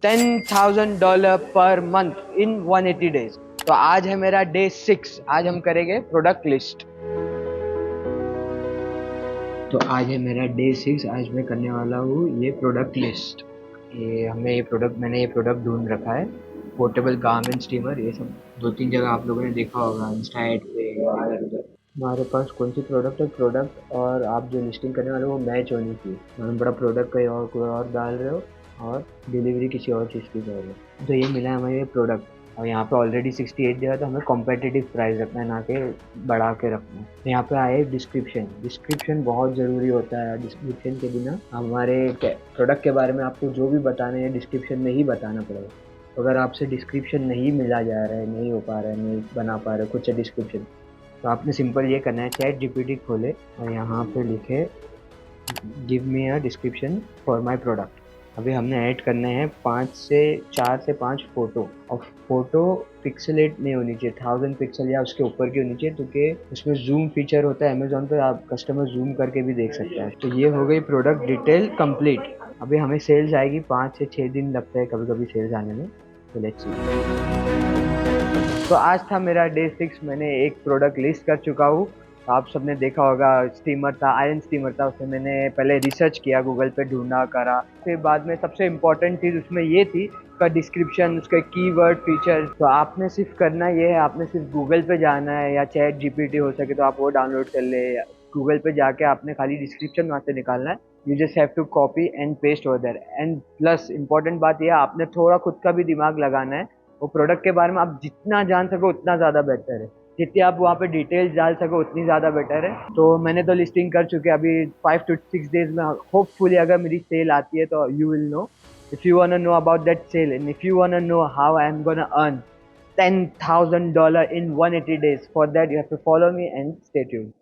$10,000 per month in 180 days. तो आज है मेरा डे 6। आज हम करेंगे प्रोडक्ट लिस्ट। तो आज है मेरा डे 6। आज मैं करने वाला हूँ ये प्रोडक्ट लिस्ट। मैंने ये प्रोडक्ट ढूंढ रखा है। पोर्टेबल गारमेंट स्टीमर, ये सब 2-3 जगह आप लोगों ने देखा होगा इंस्टा एड पे या इधर उधर। हमारे पास कौन सी प्रोडक्ट और आप जो लिस्टिंग करने वाले हो वो मैच होनी चाहिए। हम बड़ा प्रोडक्ट कहीं और कोई और डाल रहे हो और डिलीवरी किसी और चीज़ की कर रहे हो। तो ये मिला है हमें ये प्रोडक्ट, और यहाँ पे ऑलरेडी 68 दिया है, तो हमें कॉम्पिटिटिव प्राइस रखना है, ना कि बढ़ा के रखना है। तो यहाँ पे आए डिस्क्रिप्शन। डिस्क्रिप्शन बहुत ज़रूरी होता है। डिस्क्रिप्शन के बिना हमारे प्रोडक्ट के बारे में आपको जो भी बताना है डिस्क्रिप्शन में ही बताना पड़ेगा। तो अगर आपसे डिस्क्रिप्शन नहीं मिला जा रहा है, नहीं हो पा रहा है, नहीं बना पा रहे कुछ से डिस्क्रिप्शन, तो आपने सिंपल ये करना है, चैट जीपीटी खोले और यहाँ पे लिखे give me a description for my product. अभी हमने ऐड करने हैं 4 से 5 फोटो, और फोटो पिक्सलेट नहीं होनी चाहिए, 1000 पिक्सल या उसके ऊपर की होनी चाहिए, क्योंकि उसमें जूम फीचर होता है। अमेजोन पे आप कस्टमर जूम करके भी देख सकता है। तो ये हो गई प्रोडक्ट डिटेल कंप्लीट। अभी हमें सेल्स आएगी, 5 से 6 दिन लगता है कभी कभी सेल्स आने में। तो लेट्स सी। तो आज था मेरा डे 6। मैंने एक प्रोडक्ट लिस्ट कर चुका हूँ। आप सबने देखा होगा, स्टीमर था, आयरन स्टीमर था। उसमें मैंने पहले रिसर्च किया, गूगल पे ढूंढा करा, फिर बाद में सबसे इम्पोर्टेंट चीज़ उसमें ये थी उसका डिस्क्रिप्शन, उसके कीवर्ड फीचर। तो आपने सिर्फ करना ये है, आपने सिर्फ गूगल पे जाना है, या चैट जीपीटी हो सके तो आप वो डाउनलोड कर ले। गूगल पे जाके आपने खाली डिस्क्रिप्शन वहाँ से निकालना है। You just have to copy and paste over there. And plus important बात यह है, आपने थोड़ा खुद का भी दिमाग लगाना है। वो प्रोडक्ट के बारे में आप जितना जान सको उतना ज़्यादा बेटर है। जितनी आप वहाँ पे डिटेल्स डाल सको उतनी ज़्यादा बेटर है। तो मैंने तो लिस्टिंग कर चुके, अभी 5 to 6 डेज में होपफुली अगर मेरी सेल आती है तो you will know. If you want to know about that sale and if you want to know how I am gonna earn $10,000 in 180 days, for that you have to follow me and stay tuned.